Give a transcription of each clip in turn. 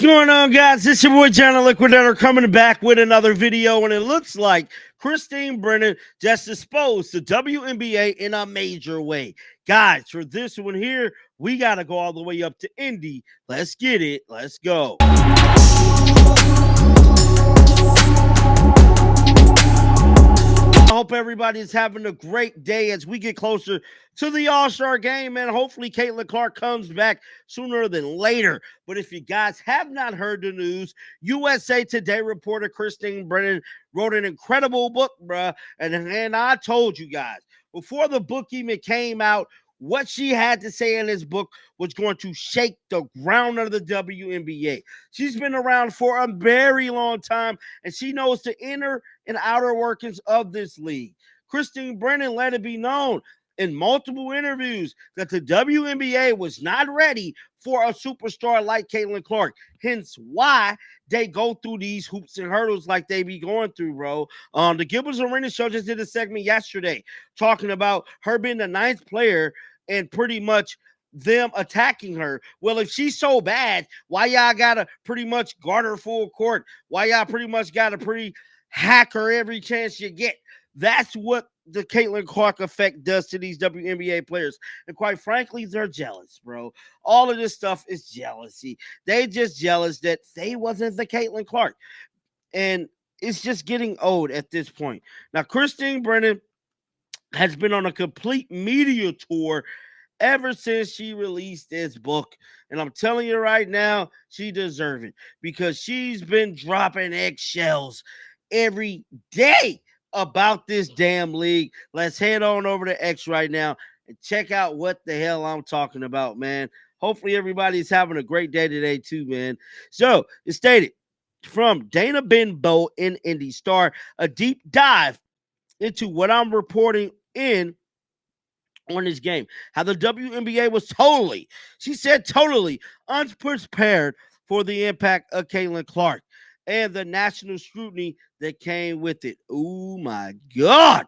Going on, guys? This is your boy John the Liquidator coming back with another video, and it looks like Christine Brennan just exposed the WNBA in a major way. Guys, for this one here, we got to go all the way up to Indy. Let's get it. Let's go. I hope everybody is having a great day as we get closer to the All-Star game, and hopefully Caitlin Clark comes back sooner than later. But if you guys have not heard the news, USA Today reporter Christine Brennan wrote an incredible book, bruh, and I told you guys, before the book even came out, what she had to say in this book was going to shake the ground of the WNBA. She's been around for a very long time, and she knows the inner and outer workings of this league. Christine Brennan let it be known in multiple interviews that the WNBA was not ready for a superstar like Caitlin Clark. Hence why they go through these hoops and hurdles like they be going through, bro. The Gilbert's Arena show just did a segment yesterday talking about her being the ninth player and pretty much them attacking her. Well, if she's so bad, why y'all gotta pretty much guard her full court? Why y'all pretty much gotta pretty hack her every chance you get? That's what the Caitlin Clark effect does to these WNBA players. And quite frankly, they're jealous, bro. All of this stuff is jealousy. They just jealous that they wasn't the Caitlin Clark. And it's just getting old at this point. Now, Christine Brennan has been on a complete media tour ever since she released this book. And I'm telling you right now, she deserves it because she's been dropping eggshells every day about this damn league. Let's head on over to X right now and check out what the hell I'm talking about, man. Hopefully everybody's having a great day today too, man. So it stated from Dana Benbow in Indy Star, a deep dive into what I'm reporting in on this game. How the WNBA was totally, she said totally unprepared for the impact of Caitlin Clark and the national scrutiny that came with it. Oh my God.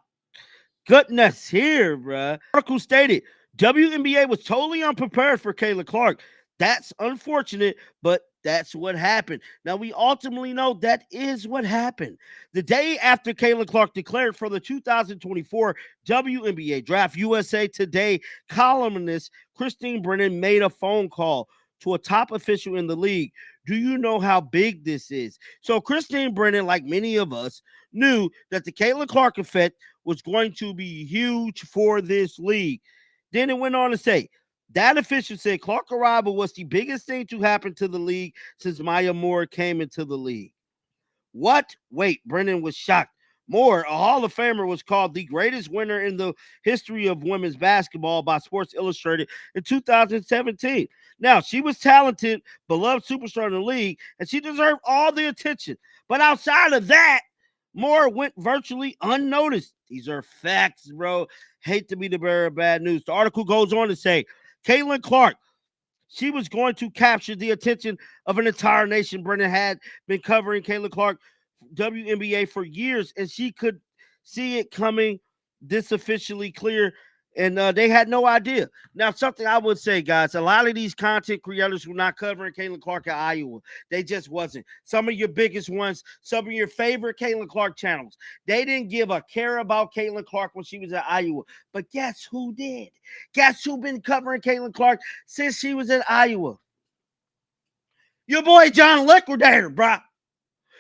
Goodness here, bruh. Article stated WNBA was totally unprepared for Caitlin Clark. That's unfortunate, but that's what happened. Now, we ultimately know that is what happened. The day after Caitlin Clark declared for the 2024 WNBA draft, USA Today columnist Christine Brennan made a phone call to a top official in the league. Do you know how big this is? So Christine Brennan, like many of us, knew that the Caitlin Clark effect was going to be huge for this league. Then it went on to say, that official said Clark arrival was the biggest thing to happen to the league since Maya Moore came into the league. What? Wait, Brennan was shocked. Moore, a Hall of Famer, was called the greatest winner in the history of women's basketball by Sports Illustrated in 2017. Now, she was talented, beloved superstar in the league, and she deserved all the attention. But outside of that, Moore went virtually unnoticed. These are facts, bro. Hate to be the bearer of bad news. The article goes on to say, Caitlin Clark, she was going to capture the attention of an entire nation. Brennan had been covering Caitlin Clark WNBA for years, and she could see it coming this officially clear, and they had no idea. Now, something I would say, guys, a lot of these content creators were not covering Caitlin Clark at Iowa. They just wasn't. Some of your biggest ones, some of your favorite Caitlin Clark channels, they didn't give a care about Caitlin Clark when she was at Iowa. But guess who did? Guess who been covering Caitlin Clark since she was at Iowa? Your boy John Liquidator, bro.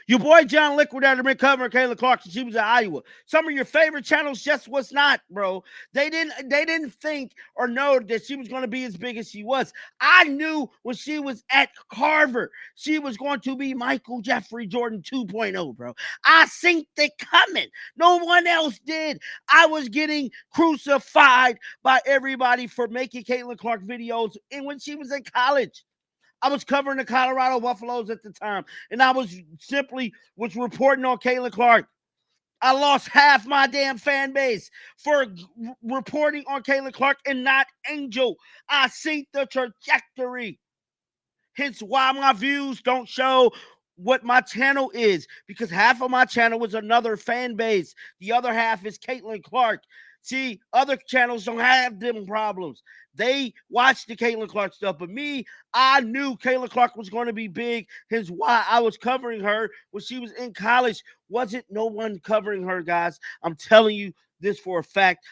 Your boy John Liquidator been covering Caitlin Clark since she was at Iowa. Some of your favorite channels just was not, bro. They didn't think or know that she was going to be as big as she was. I knew when she was at Harvard, she was going to be Michael Jeffrey Jordan 2.0, bro. I seen it coming. No one else did. I was getting crucified by everybody for making Caitlin Clark videos and when she was in college. I was covering the Colorado Buffaloes at the time, and I was reporting on Caitlin Clark. I lost half my damn fan base for reporting on Caitlin Clark and not Angel. I see the trajectory. Hence why my views don't show what my channel is, because half of my channel is another fan base. The other half is Caitlin Clark. See, other channels don't have them problems. They watched the Caitlin Clark stuff, but me, I knew Caitlin Clark was going to be big. Hence why I was covering her when she was in college. Wasn't no one covering her, guys. I'm telling you this for a fact.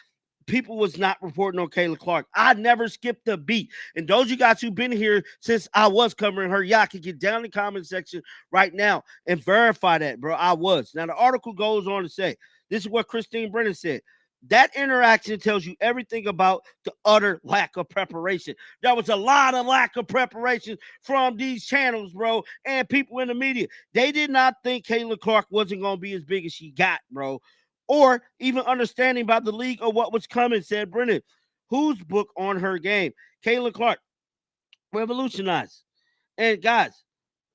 People was not reporting on Caitlin Clark. I never skipped a beat. And those of you guys who've been here since I was covering her, y'all can get down in the comment section right now and verify that, bro. I was. Now, the article goes on to say, this is what Christine Brennan said. That interaction tells you everything about the utter lack of preparation. There was a lot of lack of preparation from these channels, bro, and people in the media. They did not think Caitlin Clark wasn't going to be as big as she got, bro, or even understanding about the league or what was coming, said Brennan, whose book on her game. Caitlin Clark revolutionized. And guys,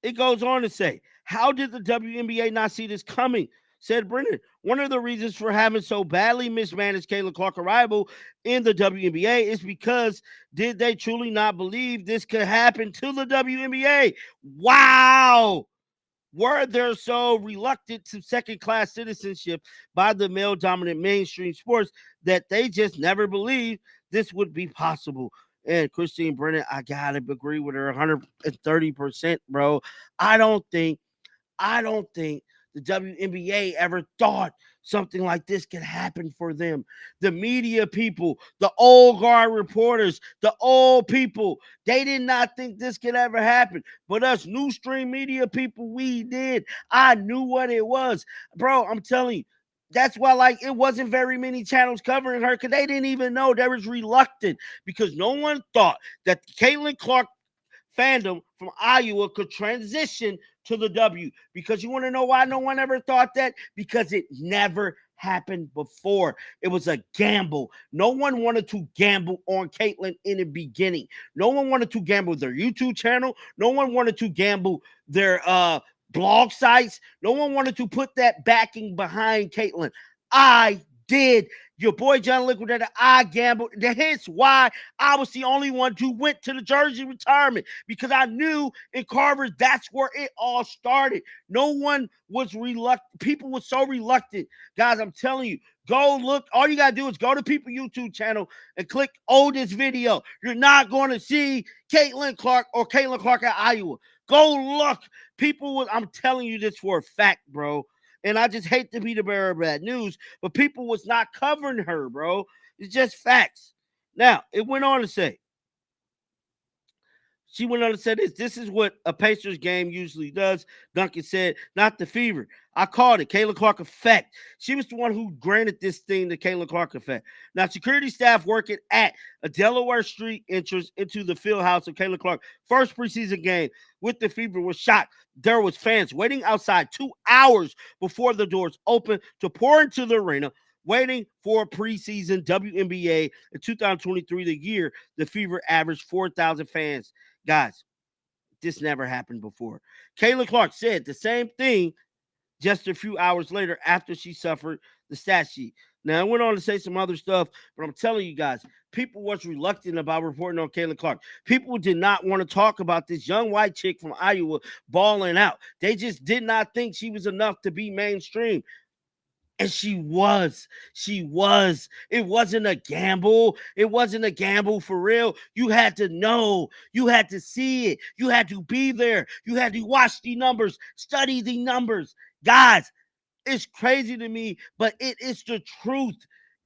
it goes on to say, how did the WNBA not see this coming? Said Brennan, one of the reasons for having so badly mismanaged Caitlin Clark arrival in the WNBA is because did they truly not believe this could happen to the WNBA? Wow. Were they so reluctant to second-class citizenship by the male-dominant mainstream sports that they just never believed this would be possible? And Christine Brennan, I gotta agree with her 130%, bro. I don't think the WNBA ever thought something like this could happen for them. The media people, the old guard reporters, the old people, they did not think this could ever happen. But us new stream media people, we did. I knew what it was. Bro, I'm telling you, that's why, like, it wasn't very many channels covering her because they didn't even know. They was reluctant because no one thought that Caitlin Clark fandom from Iowa could transition to the W. Because you want to know why no one ever thought that? Because it never happened before. It was a gamble. No one wanted to gamble on Caitlin in the beginning. No one wanted to gamble their YouTube channel. No one wanted to gamble their blog sites. No one wanted to put that backing behind Caitlin. I did. Your boy John Liquidator, I gambled. Hence why I was the only one who went to the jersey retirement, because I knew in Carver that's where it all started. No one was reluctant. People were so reluctant. Guys, I'm telling you, go look. All you got to do is go to People YouTube channel and click oldest video. You're not going to see Caitlin Clark or Caitlin Clark at Iowa. Go look. I'm telling you this for a fact, bro. And I just hate to be the bearer of bad news, but people was not covering her, bro. It's just facts. Now, it went on to say, she went on to say this. This is what a Pacers game usually does. Duncan said, not the fever. I called it, Caitlin Clark effect. She was the one who granted this thing the Caitlin Clark effect. Now, security staff working at a Delaware Street entrance into the field house of Caitlin Clark first preseason game with the fever was shocked. There was fans waiting outside 2 hours before the doors opened to pour into the arena, waiting for preseason WNBA in 2023, the year the Fever averaged 4,000 fans. Guys, this never happened before. Caitlin Clark said the same thing just a few hours later after she suffered the stat sheet. Now, I went on to say some other stuff, but I'm telling you guys, people was reluctant about reporting on Caitlin Clark. People did not want to talk about this young white chick from Iowa balling out. They just did not think she was enough to be mainstream. And she was. It wasn't a gamble. It wasn't a gamble for real. You had to know. You had to see it. You had to be there. You had to watch the numbers, study the numbers. Guys, it's crazy to me, but it is the truth.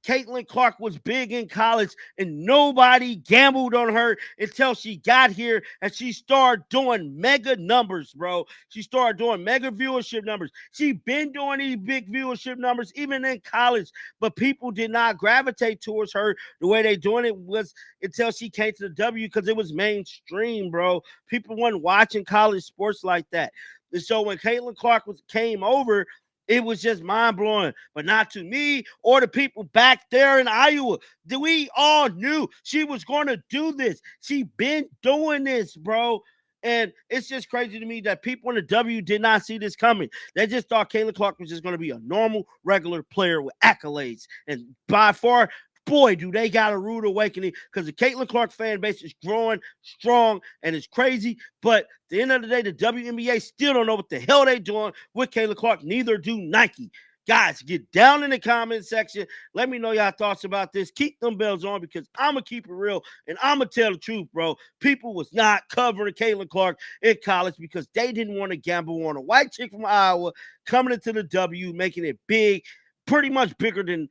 Caitlin Clark was big in college, and nobody gambled on her until she got here, and she started doing mega numbers, bro. She started doing mega viewership numbers. She been doing these big viewership numbers even in college, but people did not gravitate towards her the way they doing it was until she came to the W, because it was mainstream, bro. People weren't watching college sports like that. And so when Caitlin Clark came over, it was just mind-blowing, but not to me or the people back there in Iowa. We all knew she was going to do this. She been doing this, bro. And it's just crazy to me that people in the W did not see this coming. They just thought Caitlin Clark was just going to be a normal, regular player with accolades. And by far, boy, do they got a rude awakening, because the Caitlin Clark fan base is growing strong and it's crazy. But at the end of the day, the WNBA still don't know what the hell they doing with Caitlin Clark. Neither do Nike. Guys, get down in the comment section. Let me know y'all thoughts about this. Keep them bells on because I'm going to keep it real and I'm going to tell the truth, bro. People was not covering Caitlin Clark in college because they didn't want to gamble on a white chick from Iowa coming into the W, making it big, pretty much bigger than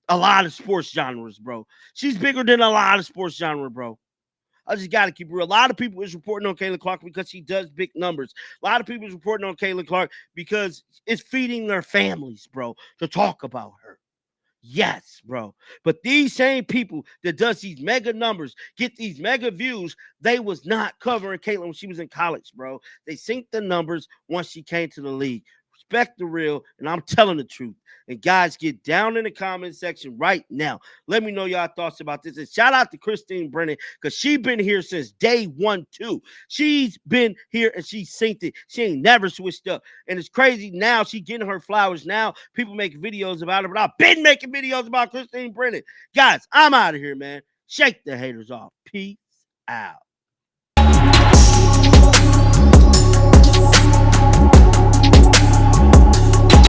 a lot of sports genres, bro. She's bigger than a lot of sports genre, bro. I just got to keep it real. A lot of people is reporting on Caitlin Clark because she does big numbers. A lot of people is reporting on Caitlin Clark because it's feeding their families, bro, to talk about her. Yes, bro. But these same people that does these mega numbers, get these mega views, they was not covering Caitlin when she was in college, bro. They synced the numbers once she came to the league. Respect the real, and I'm telling the truth. And guys, get down in the comment section right now. Let me know y'all thoughts about this. And shout out to Christine Brennan, because she been here since day 1, too. She's been here and she synced it. She ain't never switched up. And it's crazy now. She getting her flowers now. People make videos about her, but I've been making videos about Christine Brennan. Guys, I'm out of here, man. Shake the haters off. Peace out.